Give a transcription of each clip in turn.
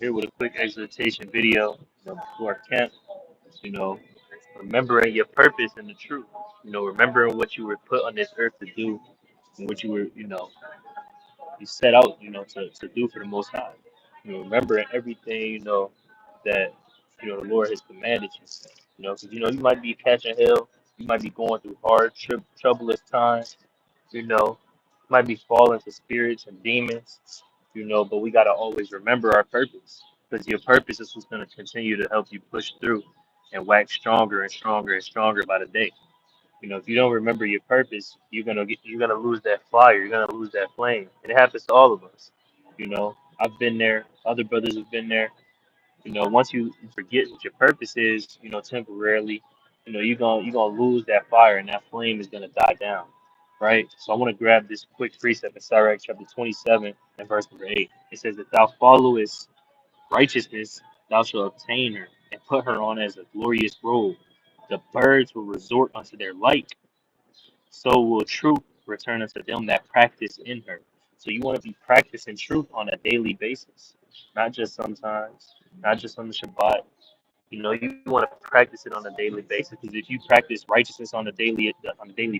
Here with a quick exhortation video, before camp. You know, remembering your purpose and the truth. Remembering what you were put on this earth to do, and what you were, you set out, to do for the Most High. Remembering everything, that the Lord has commanded you. Because you might be catching hell, you might be going through hard, troublous times. Might be falling to spirits and demons. But we gotta always remember our purpose, because your purpose is what's gonna continue to help you push through and wax stronger and stronger and stronger by the day. If you don't remember your purpose, you're gonna lose that fire. You're gonna lose that flame. And it happens to all of us. I've been there. Other brothers have been there. Once you forget what your purpose is, temporarily, you're gonna lose that fire, and that flame is gonna die down, right? So I want to grab this quick precept in Sirach chapter 27 and verse number 8. It says, "If thou followest righteousness, thou shalt obtain her, and put her on as a glorious robe. The birds will resort unto their light, so will truth return unto them that practice in her." So you want to be practicing truth on a daily basis, not just sometimes, not just on the Shabbat. You want to practice it on a daily basis, because if you practice righteousness on a daily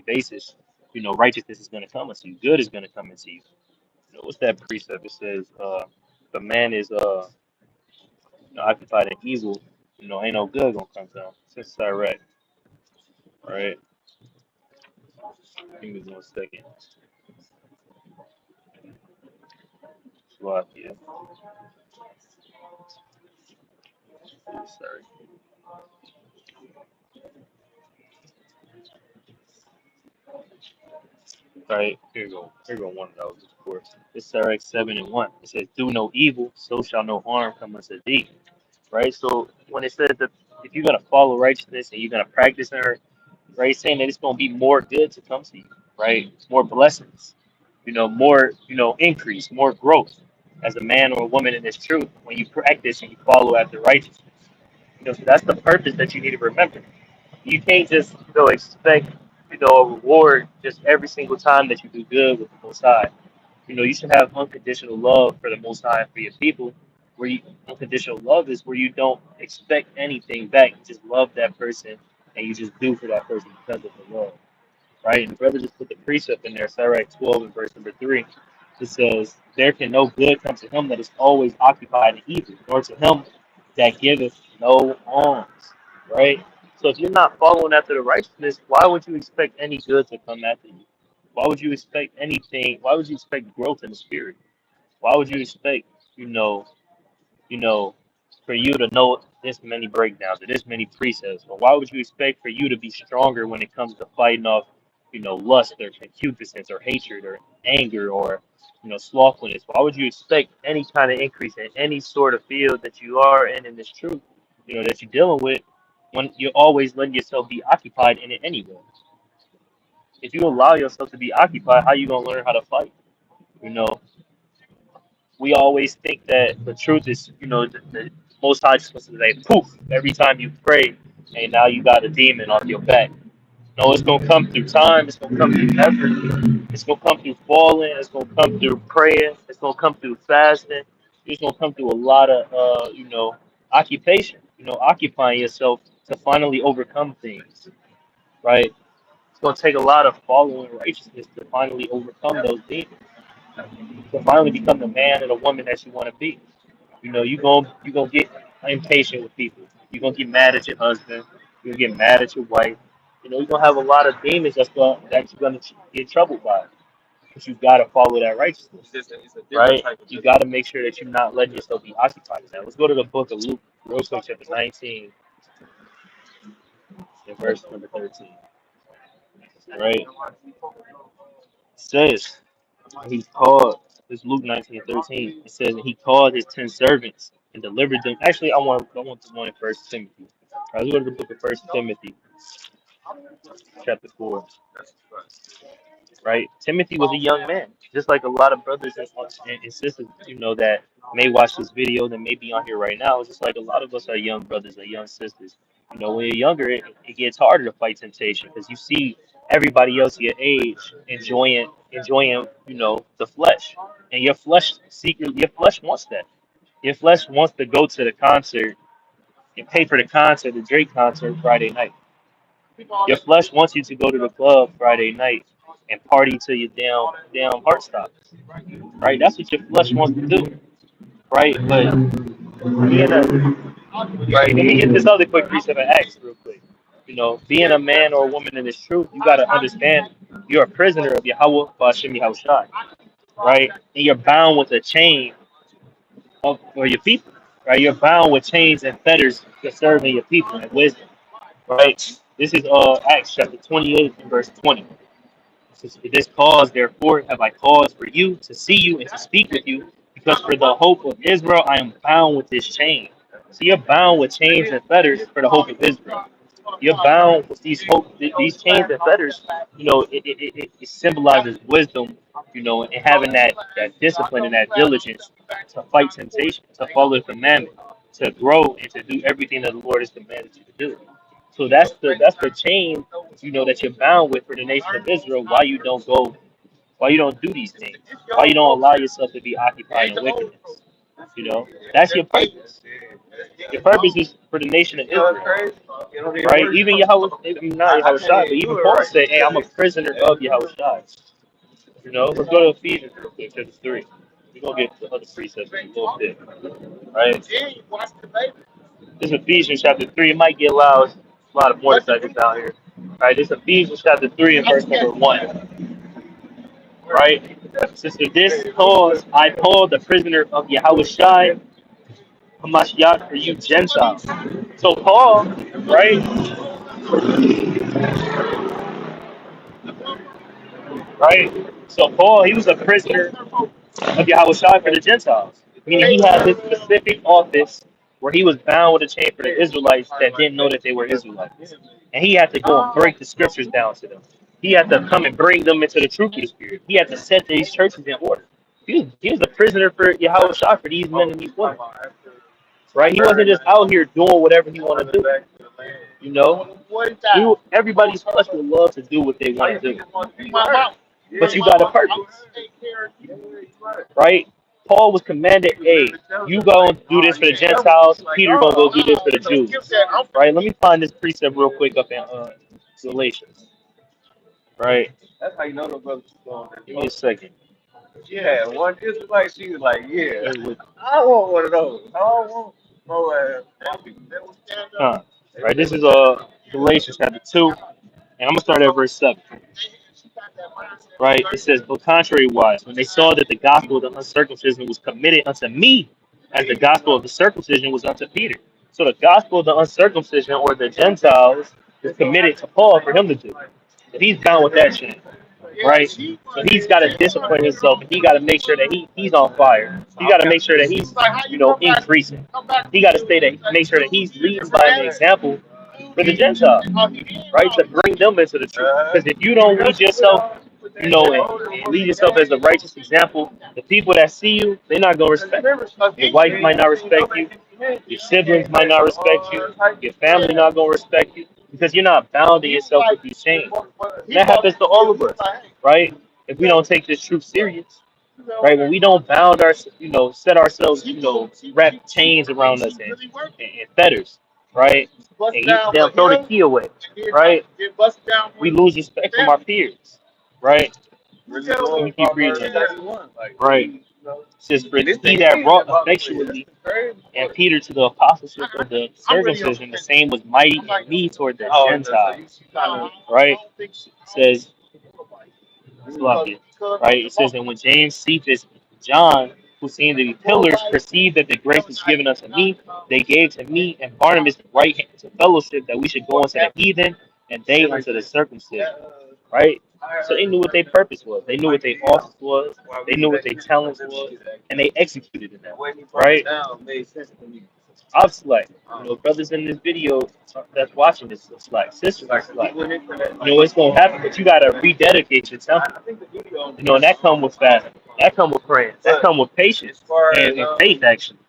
basis, righteousness is going to come into you. Good is going to come into you. What's that precept? It says, "The man is occupied in evil. Ain't no good gonna come to him." Since direct, right? Give me 1 second. Slovakia. Sorry. All right, here you go. Here you go. One of those, of course. It's Sirach 7:1. It says, "Do no evil, so shall no harm come unto thee." Right. So when it says that if you're gonna follow righteousness and you're gonna practice in her, right, it's saying that it's gonna be more good to come to you, right? More blessings, more, increase, more growth as a man or a woman in this truth when you practice and you follow after righteousness. So that's the purpose that you need to remember. You can't just, expect, a reward just every single time that you do good with the Most High. You should have unconditional love for the Most High and for your people. Unconditional love is where you don't expect anything back. You just love that person, and you just do for that person because of the love, right? And the brother just put the precept in there, Sirach 12 and verse number 3. It says, "There can no good come to him that is always occupied in evil, nor to him that giveth no alms." Right? So if you're not following after the righteousness, why would you expect any good to come after you? Why would you expect anything? Why would you expect growth in the spirit? Why would you expect, you know, you know, for you to know this many breakdowns or this many precepts? Or why would you expect for you to be stronger when it comes to fighting off, lust or concupiscence or hatred or anger or, slothfulness? Why would you expect any kind of increase in any sort of field that you are in this truth, that you're dealing with, when you're always letting yourself be occupied in it anyway? If you allow yourself to be occupied, how you gonna learn how to fight? You know, we always think that the truth is, the Most High just supposed to say poof every time you pray, and now you got a demon on your back. No, it's gonna come through time. It's gonna come through effort. It's gonna come through falling. It's gonna come through praying. It's gonna come through fasting. It's gonna come through a lot of, occupation. Occupying yourself to finally overcome things, right? It's gonna take a lot of following righteousness to finally overcome those demons, to finally become the man and the woman that you want to be. You gonna get impatient with people. You're gonna get mad at your husband. You're gonna get mad at your wife. You're gonna have a lot of demons that you're gonna get troubled by. But you gotta follow that righteousness, right? You gotta make sure that you're not letting yourself be occupied with that. Let's go to the book of Luke, real quick, chapter 19, and verse number 13. Right? It says he called, this Luke 19:13. It says, "And he called his 10 servants and delivered them." Actually, I want the one in First Timothy. All right, let's go to the book of First Timothy, chapter 4. Right, Timothy was a young man, just like a lot of brothers and sisters, that may watch this video, that may be on here right now. It's just like a lot of us are young brothers or young sisters. When you're younger, it gets harder to fight temptation, because you see everybody else your age enjoying, the flesh, and your flesh wants that. Your flesh wants to go to the concert and pay for the concert, the Drake concert Friday night. Your flesh wants you to go to the club Friday night and party till your damn heart stops. Right? That's what your flesh wants to do. Right? But being a right, let me get this other quick precept and Acts real quick. Being a man or a woman in this truth, you gotta understand you're a prisoner of Yahweh Ba'Shem Yahushai. Right? And you're bound with a chain for your people. Right? You're bound with chains and fetters to serving your people and wisdom. Right? This is Acts chapter 28 and verse 20. This cause, therefore, have I caused for you to see you and to speak with you, because for the hope of Israel I am bound with this chain. So you're bound with chains and fetters for the hope of Israel. You're bound with these chains and fetters. It symbolizes wisdom. And having that discipline and that diligence to fight temptation, to follow the commandment, to grow and to do everything that the Lord has commanded you to do. So that's the chain, that you're bound with for the nation of Israel. Why you don't do these things? Why you don't allow yourself to be occupied in wickedness? That's your purpose. Your purpose is for the nation of Israel, right? Even Yahweh, not Yahweh Shai, but even Paul said, "Hey, I'm a prisoner of Yahweh Shai." Let's go to Ephesians real quick, chapter 3. We're gonna get the other precepts in a little bit, right? This is Ephesians chapter 3. It might get loud. There's a lot of motorcycles out here. Right? This is Ephesians chapter 3 and verse number 1. Right? Sister, this cause I, Paul, the prisoner of Yahweh Shai, Hamashiach, for you Gentiles. So Paul, right? Right? So Paul, he was a prisoner of Yahweh Shai for the Gentiles. Meaning he had this specific office where he was bound with a chain for the Israelites that didn't know that they were Israelites. And he had to go and break the scriptures down to them. He had to come and bring them into the truth of the Spirit. He had to set these churches in order. He was a prisoner for Yahweh Shai for these men and these women. Right? He wasn't just out here doing whatever he wanted to do. Everybody's flesh would love to do what they want to do. But you got a purpose. Right? Paul was commanded, hey, you go and do this for the Gentiles. Peter gonna go do this for the Jews. Right? Let me find this precept real quick up in Galatians. Right? That's how you know the brothers going. Give me a second. Yeah, one Israelite, she was like, yeah, I want one of those. I don't want no Right? This is Galatians chapter 2, and I'm gonna start at verse 7. Right? It says, but contrary-wise, when they saw that the gospel of the uncircumcision was committed unto me, as the gospel of the circumcision was unto Peter. So the gospel of the uncircumcision, or the Gentiles, is committed to Paul for him to do. So he's bound with that chain. Right? So he's got to discipline himself, and he got to make sure that he's on fire. He got to make sure that he's, increasing. He got to make sure that he's leading by an example for the Gentiles, right? To bring them into the truth. Because if you don't lead yourself, and lead yourself as a righteous example, the people that see you, they're not going to respect you. Your wife might not respect you. Your siblings might not respect you. Your family not going to respect you. Because you're not bounding yourself with these chains. And that happens to all of us, right? If we don't take this truth serious, right? When we don't bound our, set ourselves, wrap chains around us and fetters, right? And they'll throw the key away, right? We lose respect from our peers, right? Let me keep reading. Right. It says, for he that wrought effectually and Peter to the apostleship of the circumcision, the same was mighty in me toward the Gentiles. Right? It says, right? It says, and when James, Cephas, John, who seemed to be pillars, perceived that the grace was given unto me, they gave to me and Barnabas the right hand to fellowship, that we should go unto the heathen and they unto the circumcision. Right? So they knew what their purpose was. They knew what their office was. They knew what their talents was, and they executed in that. Right? I'm Slack. Brothers in this video that's watching this are Slack. Sisters are Slack. It's gonna happen, but you gotta rededicate yourself. And that come with fasting. That come with praying. That come with patience and faith. Actually,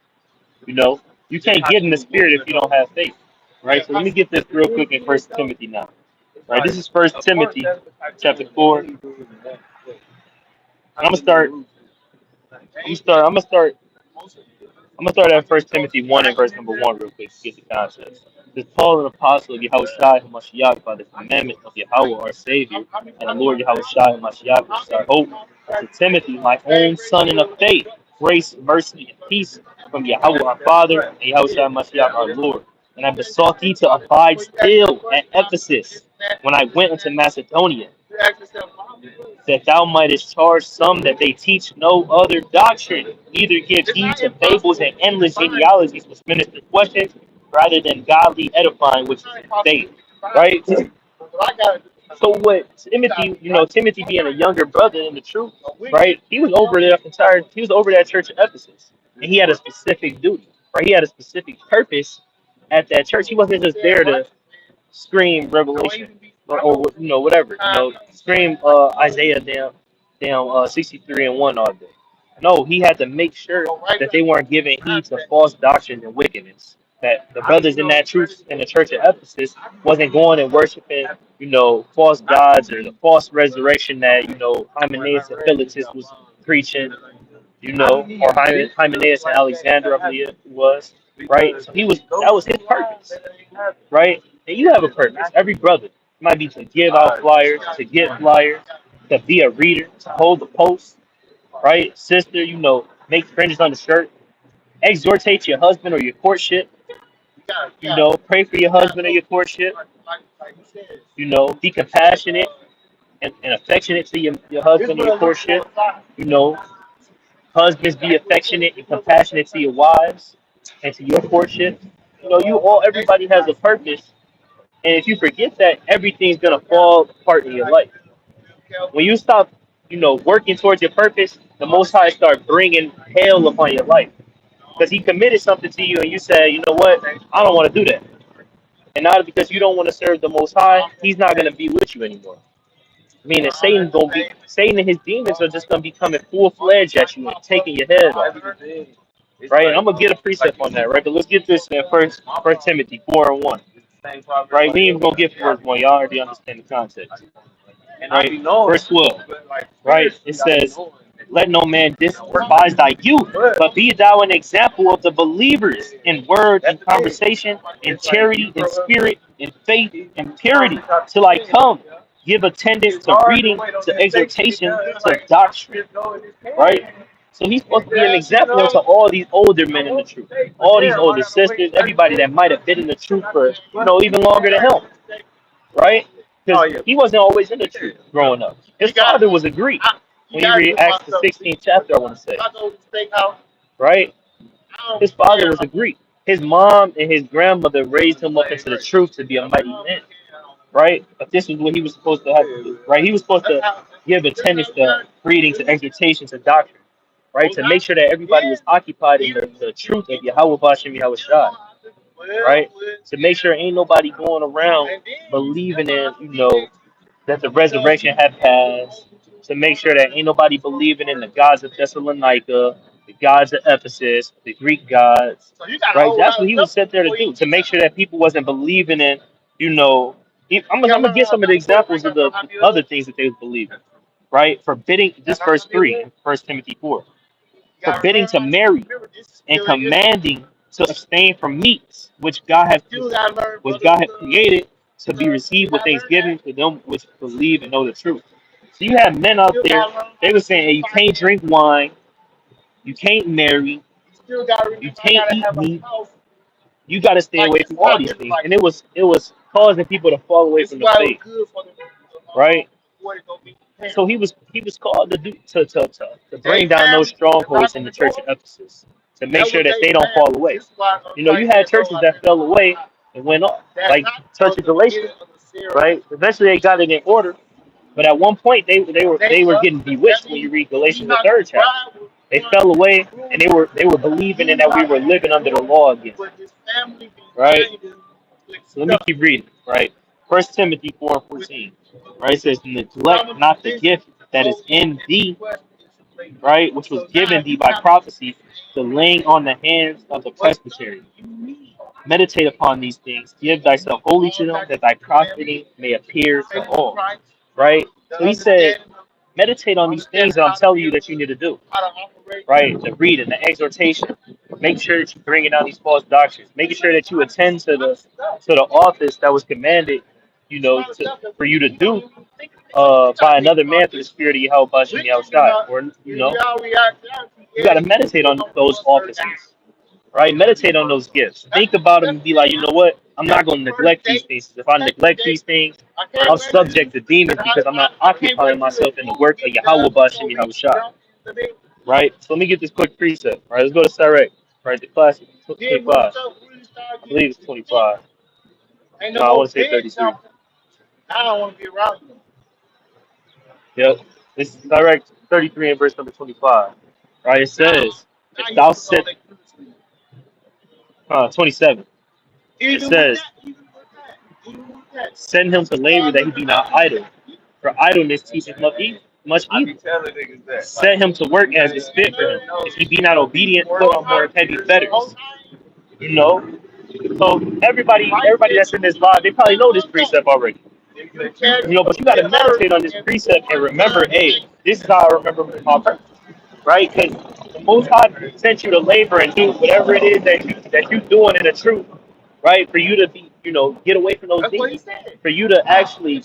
you can't get in the spirit if you don't have faith. Right. So let me get this real quick in First Timothy now. Right. This is First Timothy chapter 4. And I'm gonna start I'm gonna start at First Timothy 1 and verse number 1 real quick to get the context. This Paul, an apostle of Yahweh Shai Hamashiach, by the commandment of Yahweh our Savior, and the Lord Yahweh Shai Hamashiach, which is our hope, to Timothy, my own son in the faith, grace, mercy, and peace from Yahweh our Father and Yahweh Shai Hamashiach our Lord. And I besought thee to abide still at Ephesus when I went into Macedonia, that thou mightest charge some that they teach no other doctrine, neither give heed to fables and endless genealogies which minister questions, rather than godly edifying, which is in faith. Right? So what Timothy, Timothy being a younger brother in the truth, right? He was over that church of Ephesus, and he had a specific duty, right? He had a specific purpose at that church. He wasn't just there to scream Revelation or whatever, scream Isaiah down 63 and 1 all day. No, he had to make sure that they weren't giving heed to false doctrines and wickedness. That the brothers in that truth in the church of Ephesus wasn't going and worshiping, false gods or the false resurrection that, Hymenaeus and Philetus was preaching, or Hymenaeus and Alexander, I believe it was, right? So that was his purpose, right? And you have a purpose. Every brother might be to give out flyers, to get flyers, to be a reader, to hold the post, right? Sister, make fringes on the shirt, exhortate your husband or your courtship, pray for your husband or your courtship, be compassionate and affectionate to your husband or your courtship, you know, husbands be affectionate and compassionate to your wives and to your courtship. Everybody has a purpose, and if you forget that, everything's gonna fall apart in your life. When you stop, working towards your purpose, the Most High start bringing hell upon your life because He committed something to you, and you say, you know what, I don't want to do that. And not because you don't want to serve the Most High, He's not gonna be with you anymore. Meaning Satan and his demons are just gonna be coming full fledged at you and taking your head off. Right? And I'm gonna get a precept on that, right? But let's get this in First Timothy 4 and 1. Right? We ain't even gonna get verse 1, y'all already understand the context. Right? Verse 12. Right? It says, let no man despise thy youth, but be thou an example of the believers in word and conversation, in charity, in spirit, in faith, in purity, till I come. Give attendance to reading, to exhortation, to doctrine. Right? So he's supposed to be an example to all these older men in the truth, all these older sisters, everybody that might have been in the truth for even longer than him, right? Because he wasn't always in the truth growing up. His father was a Greek. When you read Acts the 16th chapter, I want to say, right? His father was a Greek. His mom and his grandmother raised him up into the truth to be a mighty man, right? But this is what he was supposed to have to do, right? He was supposed to give attendance to reading, to exhortation, to doctrine, right? To make sure that everybody was occupied in the truth of Yahweh Bashem Yahweh Shai, right? To make sure ain't nobody going around believing in, that the resurrection had passed. To make sure that ain't nobody believing in the gods of Thessalonica, the gods of Ephesus, the Greek gods, right? That's what he was set there to do. To make sure that people wasn't believing in, I'm gonna get some of the examples of the other things that they was believing, right? Forbidding, this verse 3 in 1 Timothy 4, forbidding to marry and commanding to abstain from meats which God has created to be received with thanksgiving for them which believe and know the truth. So you have men out there, they were saying, hey, you can't drink wine, you can't marry, you can't eat meat, you got to stay away from all these things. And it was causing people to fall away from the faith, right? So he was called to bring down those strongholds in the church of Ephesus, to make sure that they don't fall away. You had churches that fell away and went off, like Church of Galatia, right? Eventually they got it in order, but at one point they were getting bewitched. When you read Galatians the 3rd chapter, they fell away and they were believing in that we were living under the law again, right? So let me keep reading, right? 1 Timothy 4:14, right? It says, neglect not the gift that is in thee, right, which was given thee by prophecy, the laying on the hands of the presbytery. Meditate upon these things. Give thyself wholly to them, that thy profiting may appear to all. Right? So he said, Meditate on these things that I'm telling you that you need to do. Right? The reading, the exhortation. Make sure that you're bringing out these false doctrines. Making sure that you attend to the office that was commanded, for you to do by another man through the spirit of Yahweh Bashem Yahushai. Or you got to meditate on those offices, right? Meditate on those gifts. Think about them and be like, you know what? I'm not going to neglect these things. If I neglect these things, I'm subject to demons because I'm not occupying myself in the work of Yahweh Bashem Yahushai. Right? So let me get this quick precept. All right, let's go to Sirach. Right, the classic 25. I believe it's 25. No, I want to say 33. I don't want to be around you. Yep. This is Sirach 33 and verse number 25. Right, it says, if thou set 27. It says, send him to labor that he be not idle, for idleness teacheth much evil. Set him to work as is fit for him. If he be not obedient, put on more heavy fetters. You know? So everybody that's in this live, they probably know this precept already. But you got to meditate on this precept and remember, hey, this is how I remember my purpose, right? Because the Most High sent you to labor and do whatever it is that you're doing in the truth, right? For you to be, get away from those things, for you to actually,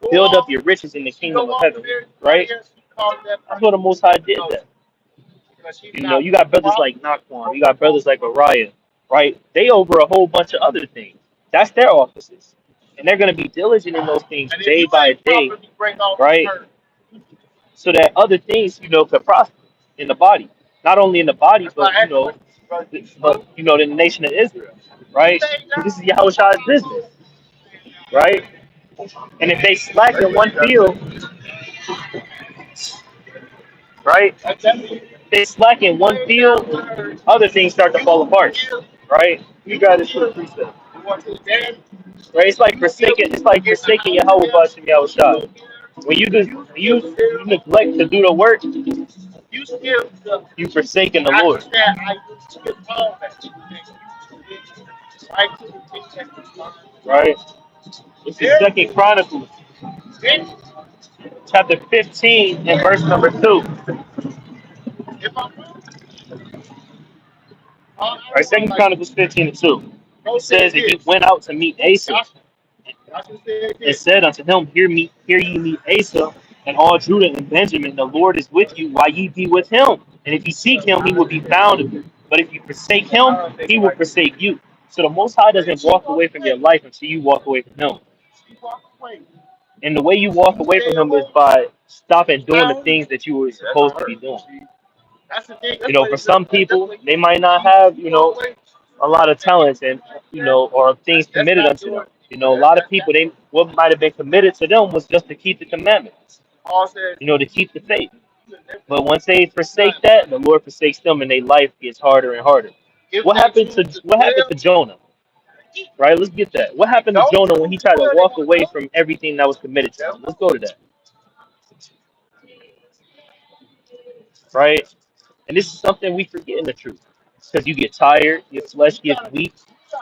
build up your riches in the kingdom of heaven, right? That's what the Most High did that. You got brothers like Naquan, you got brothers like Ariah, right? They over a whole bunch of other things. That's their offices. And they're going to be diligent in those things day by day, right? So that other things, could prosper in the body. Not only in the body, but, in the nation of Israel, right? This is Yahushua's business, right? And if they slack in one field, right? They slack in one field, other things start to fall apart, right? You got this for the precept. Right? It's like forsaking Yahweh Bashem Yahushua. When you neglect to do the work, you forsaken the Lord. Right? This is Second Chronicles, chapter 15 and verse number 2. Right, Second Chronicles 15 and 2. It says that he went out to meet Asa. It said unto him, Hear ye me, Asa, and all Judah and Benjamin, the Lord is with you, while ye be with him. And if ye seek him, he will be found of you. But if you forsake him, he will forsake you. So the Most High doesn't walk away from your life until you walk away from him. And the way you walk away from him is by stopping doing the things that you were supposed to be doing. For some people, they might not have, a lot of talents and, or things committed unto them. A lot of people, what might have been committed to them was just to keep the commandments, to keep the faith. But once they forsake that, the Lord forsakes them and their life gets harder and harder. What happened to Jonah? Right? Let's get that. What happened to Jonah when he tried to walk away from everything that was committed to him? Let's go to that. Right? And this is something we forget in the truth. Because you get tired, your flesh gets weak,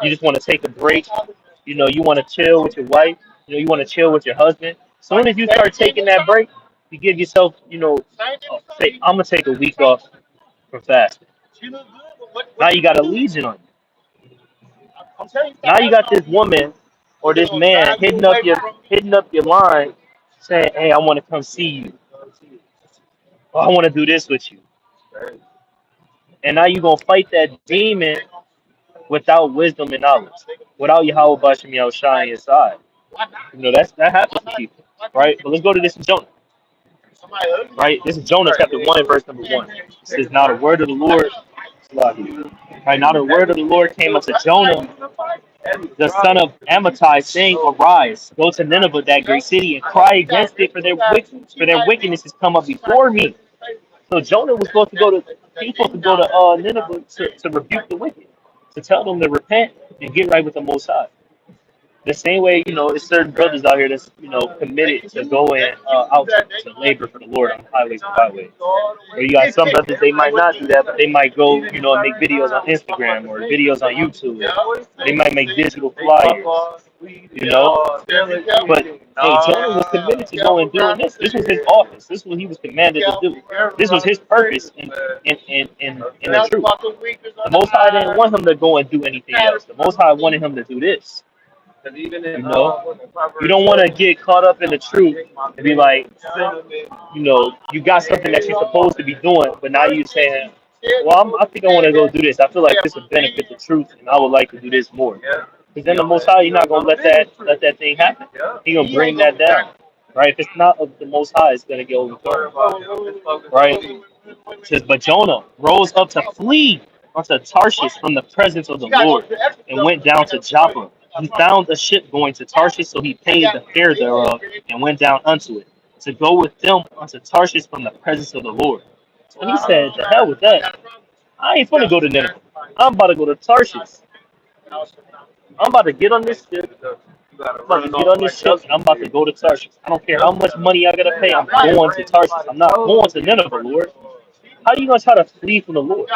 you just want to take a break. You want to chill with your wife, you want to chill with your husband. As soon as you start taking that break, you give yourself, say, I'm going to take a week off from fasting. Now you got a legion on you. Now you got this woman or this man hitting up your line saying, hey, I want to come see you. Oh, I want to do this with you. And now you're going to fight that demon without wisdom and knowledge, without Yahweh Bashem Yahushua on your side. That happens to people, right? But let's go to this in Jonah. Right? This is Jonah chapter 1 verse number 1. It says, now the word of the Lord, right? Now the word of the Lord came unto Jonah, the son of Amittai, saying, arise, go to Nineveh, that great city, and cry against it, for their wickedness has come up before me. So Jonah was supposed to go to Nineveh to rebuke the wicked, to tell them to repent and get right with the Most High. The same way, there's certain brothers out here that's, committed to going out to labor for the Lord on highways and byways. Or you got some brothers, they might not do that, but they might go, and make videos on Instagram or videos on YouTube. They might make digital flyers, You know, but hey, Jonah was committed to going and doing this. This was his office. This is what he was commanded to do. This was his purpose in the truth. The Most High didn't want him to go and do anything else. The Most High wanted him to do this. You know, you don't want to get caught up in the truth and be like, you know, you got something that you're supposed to be doing, but now you're saying, well, I think I want to go do this. I feel like this would benefit the truth, and I would like to do this more. Because then the Most High, you're not gonna let that thing happen. He gonna bring that down, right? If it's not of the Most High, it's gonna get overthrown, right? It says, but Jonah rose up to flee unto Tarshish from the presence of the Lord, and went down to Joppa. He found a ship going to Tarshish, so he paid the fare thereof, and went down unto it, to go with them unto Tarshish from the presence of the Lord. So he said, the hell with that. I ain't finna go to Nineveh. I'm about to go to Tarshish. I'm about to get on this ship. I'm about to get on this ship and I'm about to go to Tarshish. I don't care how much money I gotta pay. I'm going to Tarshish. I'm not going to Nineveh, Lord. How are you gonna try to flee from the Lord?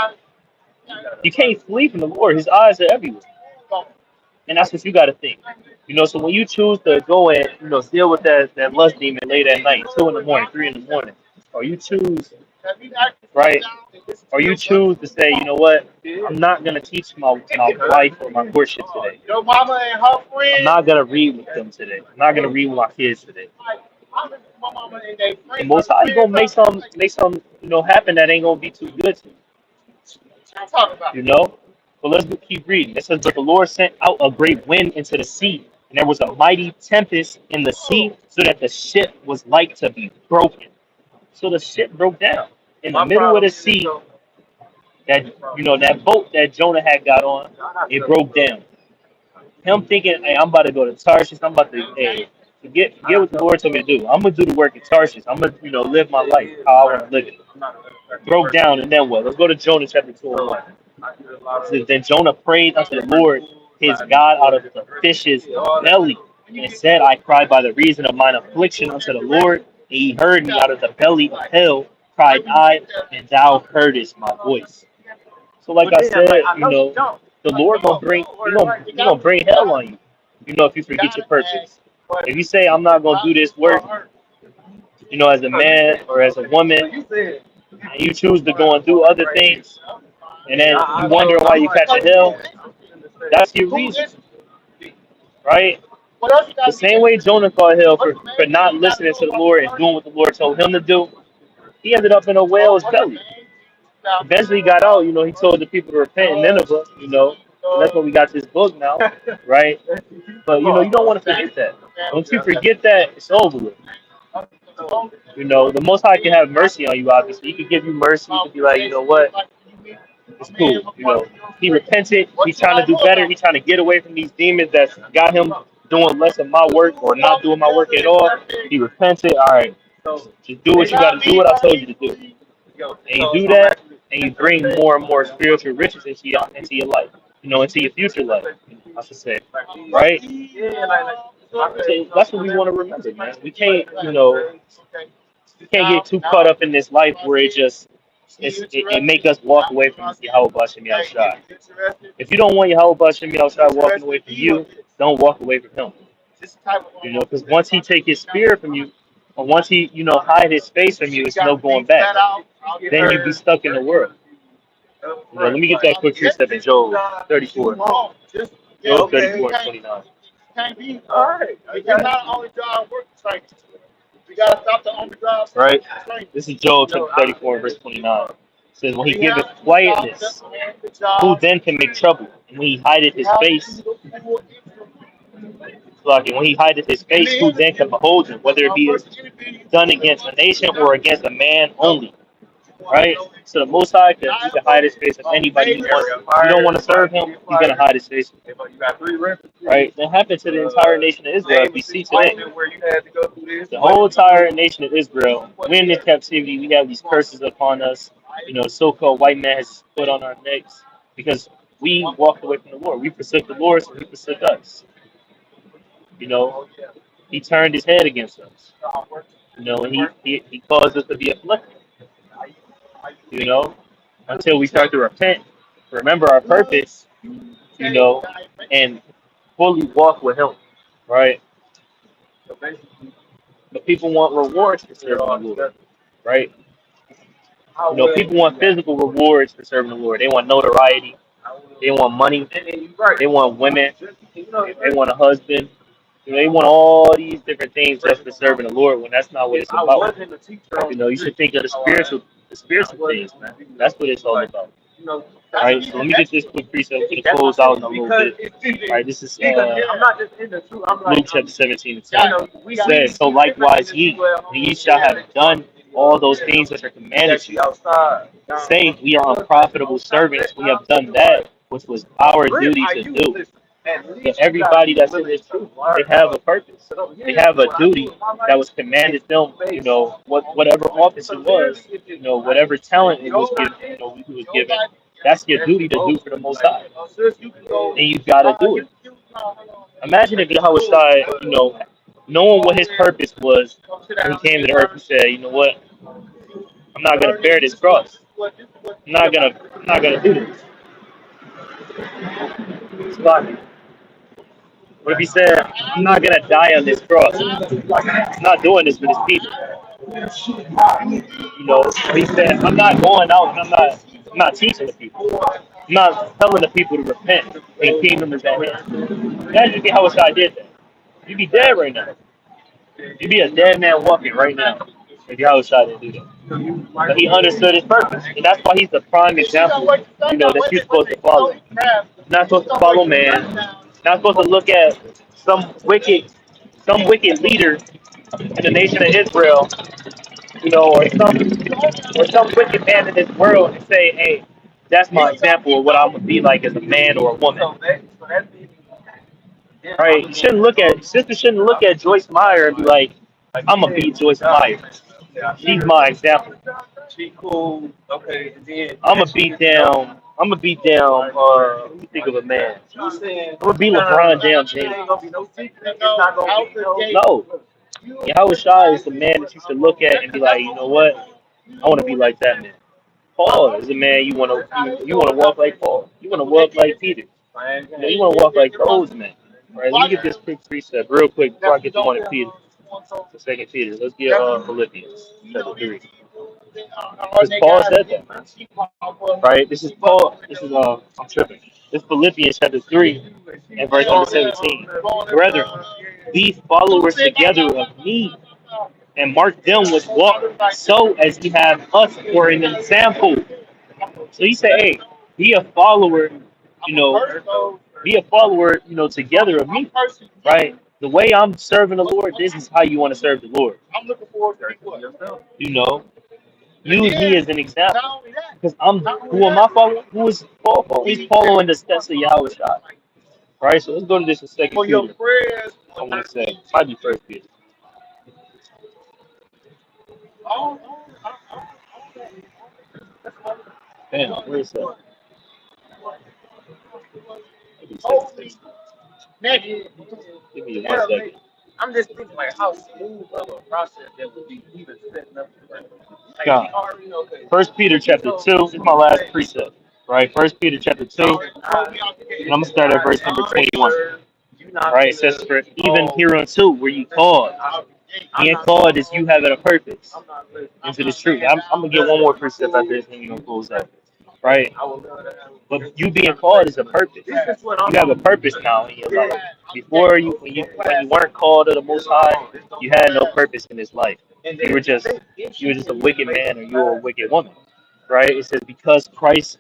You can't flee from the Lord. His eyes are everywhere. And that's what you gotta think. You know, so when you choose to go and, you know, deal with that lust demon late at night, 2 in the morning, 3 in the morning, or you choose, right? Or you choose to say, you know what, I'm not gonna teach my wife or my courtship today. I'm not gonna read with them today. I'm not gonna read with my kids today. The Most High gonna make some happen that ain't gonna be too good to you. You know? But let's keep reading. It says, but the Lord sent out a great wind into the sea, and there was a mighty tempest in the sea, so that the ship was like to be broken. So the ship broke down in the middle of the sea. That boat that Jonah had got on, it broke down. Him thinking, hey, I'm about to go to Tarshish. I'm about to, hey, forget what the Lord told me to do. I'm gonna do the work at Tarshish. I'm gonna, live my life how I want to live it. Broke down, and then what? Let's go to Jonah chapter 2:1. It says, then Jonah prayed unto the Lord his God out of the fish's belly, and said, I cried by the reason of mine affliction unto the Lord, and he heard me out of the belly of hell, cried I, and thou heardest my voice. So like I said, the Lord gonna bring hell on you. If you forget your purpose. If you say I'm not gonna do this work, as a man or as a woman, and you choose to go and do other things, and then you wonder why you catch a hell, that's your reason, right? The same way Jonah caught hell for not listening to the Lord and doing what the Lord told him to do, he ended up in a whale's belly. Eventually he got out, he told the people to repent in Nineveh, and that's what we got this book now, right? But, you don't want to forget that. Once you forget that, it's over with. The Most High can have mercy on you, obviously. He can give you mercy. He can be like, you know what? It's cool. He repented. He's trying to do better. He's trying to get away from these demons that's got him doing less of my work or not doing my work at all. He repented. All right, just do what you got to do. What I told you to do. And you do that, and you bring more and more spiritual riches into your life. Into your future life. I should say, right? So that's what we want to remember, man. We can't, we can't get too caught up in this life where it make us walk away from Yahweh Bashem Yahushua. If you don't want Yahweh Bashem Yahushua walking away from you, don't walk away from him. Because once he take his spirit from you, or once he, hide his face from you, it's no going back. Then you be stuck in the world. Let me get that quick precept in Job 34. Job 34:29. Right? This is Job 34 verse 29. It says, when he giveth quietness, who then can make trouble? And when he hideth his face, when he hideth his face, who then can behold him? Whether it be done against a nation or against a man only. Right? So the Most High he can hide his face from anybody he wants. If you don't want to serve him, he's going to hide his face. Right? That happened to the entire nation of Israel. We see today. The whole entire nation of Israel, we're in this captivity. We have these curses upon us. So-called white man has put on our necks because we walked away from the Lord. We forsook the Lord, so he forsook us. He turned his head against us. And he caused us to be afflicted. Until we start to repent, remember our purpose, and fully walk with him. right? But people want rewards for serving the Lord, right? People want physical rewards for serving the Lord. They want notoriety. They want money. They want women. They want a husband. They want all these different things just for serving the Lord when that's not what it's about. You should think of the spiritual things, man. That's what it's all about. Right, so let me get this quick precept to close out in a little bit. Right, this is Luke chapter 17 and 10. It says, so likewise ye shall have done all those things which are commanded you. Saying we are unprofitable servants, we have done that which was our duty to do. But everybody that's in this truth, they have a purpose. They have a duty that was commanded them. Whatever office it was, whatever talent it was given, who was given. That's your duty to do for the Most High, and you gotta do it. Imagine if Yahweh Shai, knowing what his purpose was when he came to the earth and said, you know what, I'm not gonna bear this cross. I'm not gonna do this. What if he said, I'm not gonna die on this cross? I'm not doing this for this people. He said, I'm not going out and I'm not teaching the people. I'm not telling the people to repent and kingdom is at hand. Imagine how I did that. You'd be dead right now. You'd be a dead man walking right now if Yahushua didn't do that. But he understood his purpose. And that's why he's the prime example, that you're supposed to follow. You're not supposed to follow man. You're not supposed to look at some wicked leader in the nation of Israel, or some wicked man in this world and say, hey, that's my example of what I'm gonna be like as a man or a woman. Right? Sister shouldn't look at Joyce Meyer and be like, I'm gonna beat Joyce Meyer. She's my example. I'm gonna beat down. Let me think of a man. I'm gonna beat LeBron down, James. No. Yahweh Shai is the man that you should look at and be like, you know what? I want to be like that man. Paul is a man you want to walk like Paul. You want to walk like Peter. You want to walk like those men. All right, let me get this quick precept real quick before I get to 1 Peter. The 2 Peter. Let's get Philippians chapter 3. Because Paul said that, man. Right? This is Paul. I'm tripping. This is Philippians chapter 3 and verse number 17. Brethren, be followers together of me and mark them which walk so as ye have us for an example. So he said, hey, be a follower, together of me, right? The way I'm serving the Lord, this is how you want to serve the Lord. Use me as an example. Because who am I following? Who is Paul following? He's following the steps of Yahweh Shai. Right? So let's go to this in 2 Peter. I want to say, might be 1 Peter. Damn, where is that? Give me 1 second. I'm just thinking like how smooth of a process that would be even setting up. God. 1 Peter chapter 2 this is my last precept. Right? 1 Peter chapter 2. And I'm going to start at verse number 21. Right? It says, for even hereunto were you called. Being called is you having a purpose into this truth. I'm going to get one more precept after this and we're going to close out. Right? But you being called is a purpose. You have a purpose now in your life. Before when you weren't called to the Most High, you had no purpose in this life. You were just a wicked man or you were a wicked woman. Right? It says because Christ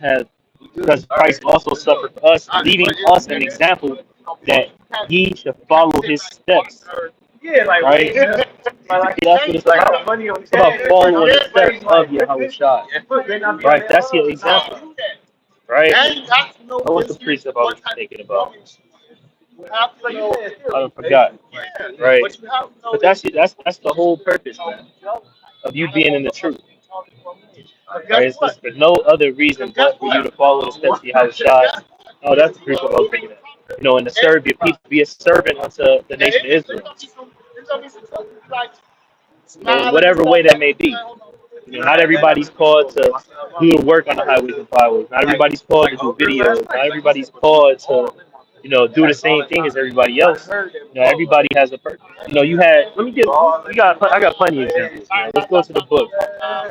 also suffered for us, leaving us an example that ye should follow his steps. Right? That's what it's about. It's about following the steps of Yahweh Shai. Right? That's your example. Right? That was the precept I was thinking about. I forgot. Right? But that's the whole purpose, man, of you being in the truth. Right? It's just for no other reason but for you to follow the steps of Yahweh Shai. Oh, that's the precept I was thinking of. And to serve your people, be a servant unto the nation of Israel. Whatever way that may be. Not everybody's called to do the work on the highways and byways. Not everybody's called to do videos. Not everybody's called to do the same thing as everybody I else. heard that before, Everybody has a purpose. You had. Let me get. I got plenty of examples. Let's go to the book.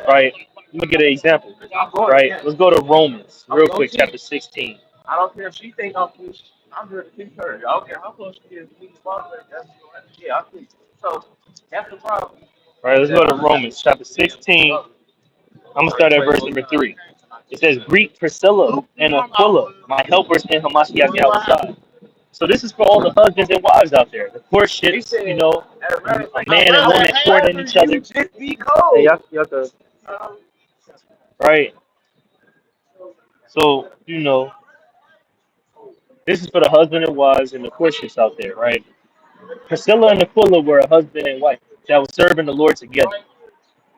Right. Let me get an example. I'm going Right. again. Let's go to Romans I'm real going quick, to. chapter 16. I don't care if she think I'm pushing. I'm here to keep her. I don't care how close she is to me. That's yeah, I think so. That's the problem. Right. Let's go That to Romans chapter 16. I'm gonna start at verse number 3. It says, "Greet Priscilla and Aquila, my helpers in Hamashiach Yahushua." So this is for all the husbands and wives out there. The He courtships, said, at a matter of a fact, man and woman courting each other. you just be Hey, cold. y'all right? So this is for the husband and wives and the courtships out there, right? Priscilla and Aquila were a husband and wife that was serving the Lord together.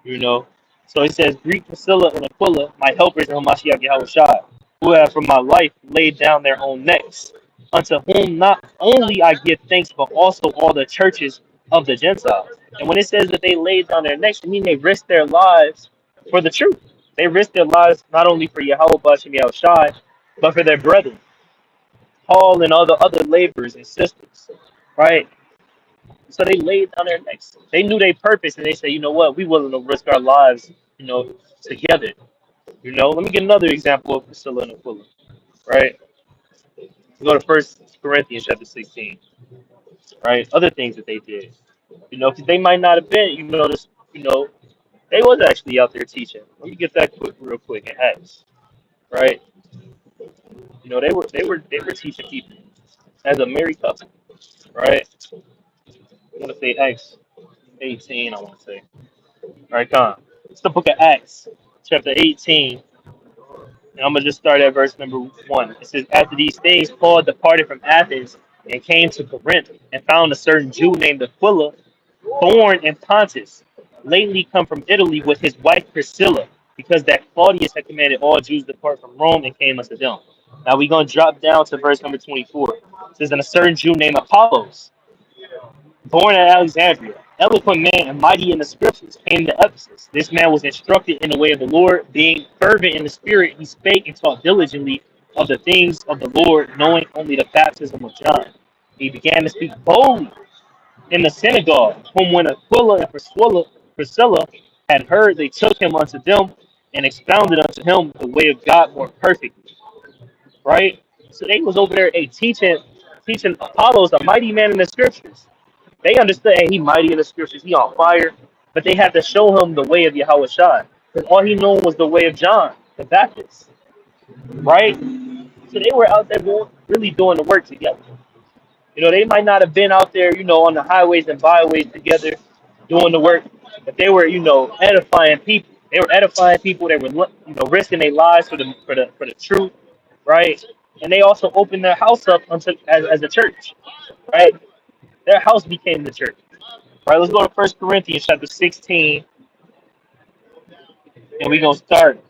You know. So he says, "Greet Priscilla and Aquila, my helpers in Hamashiach Yahushua, who have for my life laid down their own necks, unto whom not only I give thanks, but also all the churches of the Gentiles." And when it says that they laid down their necks, I mean they risked their lives for the truth. They risked their lives not only for Yahweh Bashem Yahushua, but for their brethren, Paul and all the other laborers and sisters, right? So they laid down their necks. They knew their purpose, and they said, "You know what? We willing to risk our lives, together." Let me get another example of Priscilla and Aquila, right? We go to First Corinthians chapter 16, right? Other things that they did, because they might not have been, they was actually out there teaching. Let me get that real quick in Acts, right? They were teaching people as a married couple, right? I want to say Acts 18. I want to say, all right, come on. It's the book of Acts, chapter 18. And I'm going to just start at verse number 1. It says, "After these things, Paul departed from Athens and came to Corinth and found a certain Jew named Aquila, born in Pontus, lately come from Italy with his wife Priscilla, because that Claudius had commanded all Jews to depart from Rome and came unto them." Now we're going to drop down to verse number 24. It says, "And a certain Jew named Apollos, born at Alexandria, eloquent man and mighty in the scriptures, came to Ephesus. This man was instructed in the way of the Lord, being fervent in the spirit. He spake and taught diligently of the things of the Lord, knowing only the baptism of John. He began to speak boldly in the synagogue, whom when Aquila and Priscilla had heard, they took him unto them and expounded unto him the way of God more perfectly." Right? So they was over there teaching Apollos, a mighty man in the scriptures. They understood, hey, he mighty in the scriptures, he on fire, but they had to show him the way of Yahweh Shai. Because all he knew was the way of John, the Baptist. Right? So they were out there really doing the work together. They might not have been out there, on the highways and byways together doing the work, but they were, edifying people. They were edifying people. They were, risking their lives for the truth, right? And they also opened their house up as a church, right? Their house became the church. Right, let's go to First Corinthians chapter 16, and we're gonna start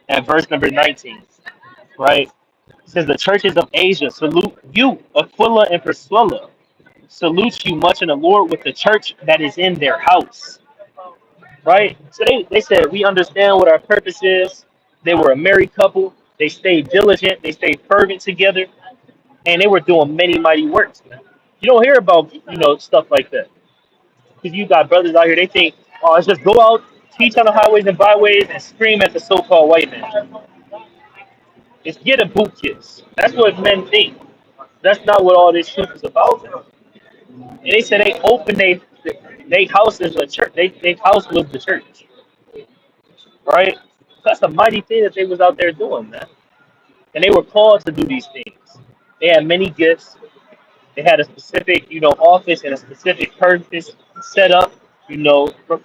at verse number 19. Right? It says, "The churches of Asia salute you, Aquila and Priscilla. Salute you much in the Lord with the church that is in their house." Right? So they said, we understand what our purpose is. They were a married couple. They stayed diligent. They stayed fervent together. And they were doing many mighty works. You don't hear about, stuff like that. Because you got brothers out here, they think, oh, let's just go out, teach on the highways and byways, and scream at the so-called white man. It's get a boot kiss. That's what men think. That's not what all this shit is about. And they said they opened they house as a church. They house was the church, right? That's a mighty thing that they was out there doing, man. And they were called to do these things. They had many gifts. They had a specific, office and a specific purpose set up,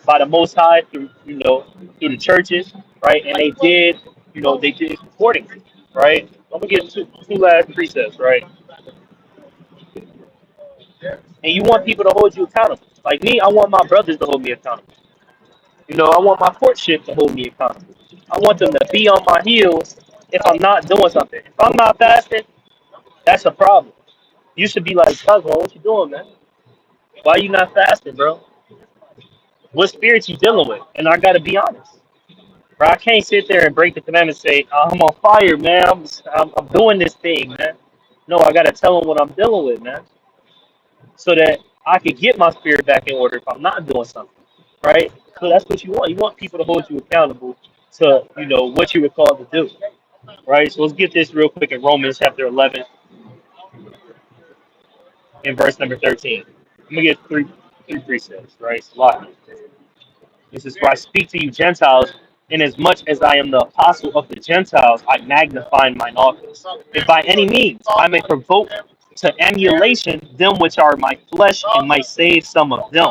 by the Most High through the churches, right? And they did it accordingly, right? I'm gonna get two last precepts, right? And you want people to hold you accountable. Like me, I want my brothers to hold me accountable. I want my courtship to hold me accountable. I want them to be on my heels if I'm not doing something. If I'm not fasting, that's a problem. You should be like, "Cosmo, what you doing, man? Why you not fasting, bro? What spirits you dealing with?" And I gotta be honest. Right? I can't sit there and break the commandments and say, I'm on fire, man. I'm doing this thing, man. No, I got to tell them what I'm dealing with, man, so that I can get my spirit back in order if I'm not doing something, right? So that's what you want. You want people to hold you accountable to, what you were called to do, right? So let's get this real quick in Romans chapter 11 and verse number 13. I'm going to get three precepts, right? So lock it. This is where I speak to you Gentiles, inasmuch as I am the apostle of the Gentiles, I magnify mine office. If by any means I may provoke to emulation them which are my flesh and might save some of them.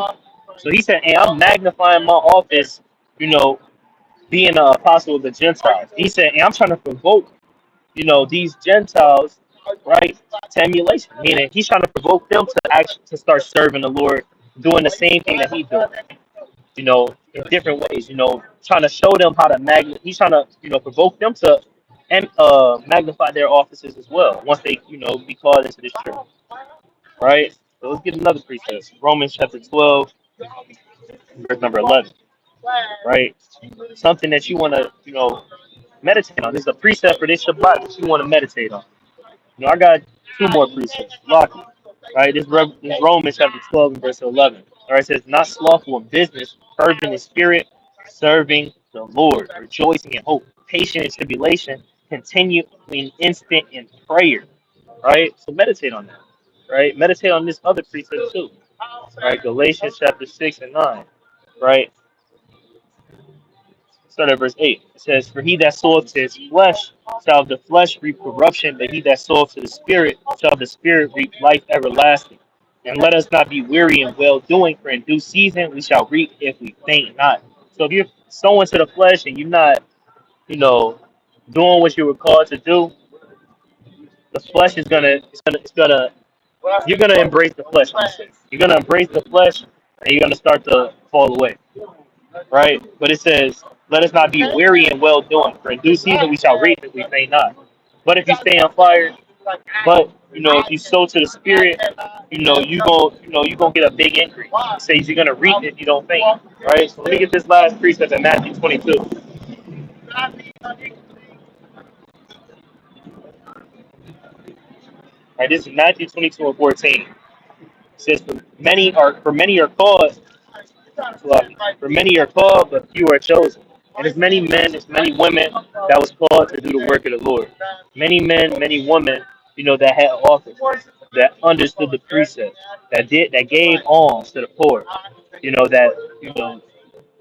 So he said, hey, I'm magnifying my office, being an apostle of the Gentiles. He said, hey, I'm trying to provoke, these Gentiles, right, to emulation. Meaning he's trying to provoke them to start serving the Lord, doing the same thing that he's doing, in different ways, trying to show them how to he's trying to, provoke them to and magnify their offices as well once they, be called into this church. Right? So let's get another precept. Romans chapter 12, verse number 11. Right? Something that you want to, meditate on. This is a precept for this Shabbat that you want to meditate on. I got two more precepts. Lock it. Right? This is Romans chapter 12 and verse 11. All right, it says, not slothful in business, fervent in spirit, serving the Lord, rejoicing in hope, patient in tribulation, continuing instant in prayer. Right? So meditate on that. Right? Meditate on this other precept too. Right? Galatians chapter 6 and 9. Right? Start at verse 8. It says, for he that soweth to his flesh shall of the flesh reap corruption, but he that soweth to the Spirit shall of the Spirit reap life everlasting. And let us not be weary in well doing, for in due season we shall reap if we faint not. So if you're sowing to the flesh and you're not, doing what you were called to do, the flesh is gonna you're gonna embrace the flesh. You're gonna embrace the flesh and you're gonna start to fall away. Right? But it says, let us not be weary in well doing, for in due season we shall reap if we faint not. But if you stay on fire, but if you sow to the Spirit, you gonna get a big increase. It says you're gonna reap if you don't faint. Right? So let me get this last precept in Matthew 22. Right, this is Matthew 22 and 14. It says, for many are called, but few are chosen. And as many men, as many women that was called to do the work of the Lord. Many men, many women, that had office, that understood the precept, that gave alms to the poor, that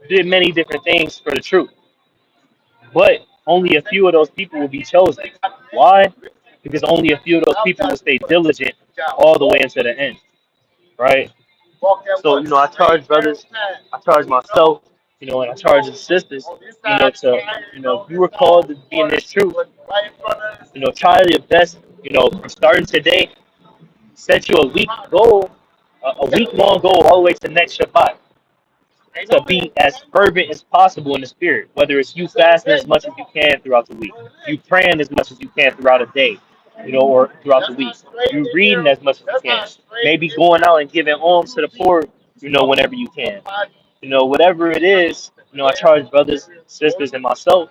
did many different things for the truth. But only a few of those people will be chosen. Why? Because only a few of those people will stay diligent all the way into the end. Right? So, I charge brothers, I charge myself, and I charge the sisters, to, if you were called to be in this truth, try your best, from starting today, set you a week goal, a week long goal all the way to next Shabbat, to be as fervent as possible in the spirit, whether it's you fasting as much as you can throughout the week, you praying as much as you can throughout a day, or throughout the week, you reading as much as you can, maybe going out and giving alms to the poor, whenever you can. Whatever it is, I charge brothers, sisters, and myself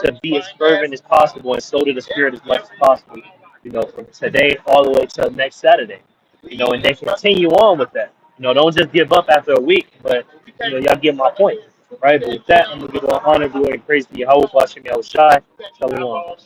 to be as fervent as possible and sow to the spirit as much as possible, from today all the way till next Saturday, and then continue on with that. Don't just give up after a week, but y'all get my point, right? But with that, I'm gonna give all honor, glory, and praise to Yahweh, Hashem, Yahweh Shai, Shalom.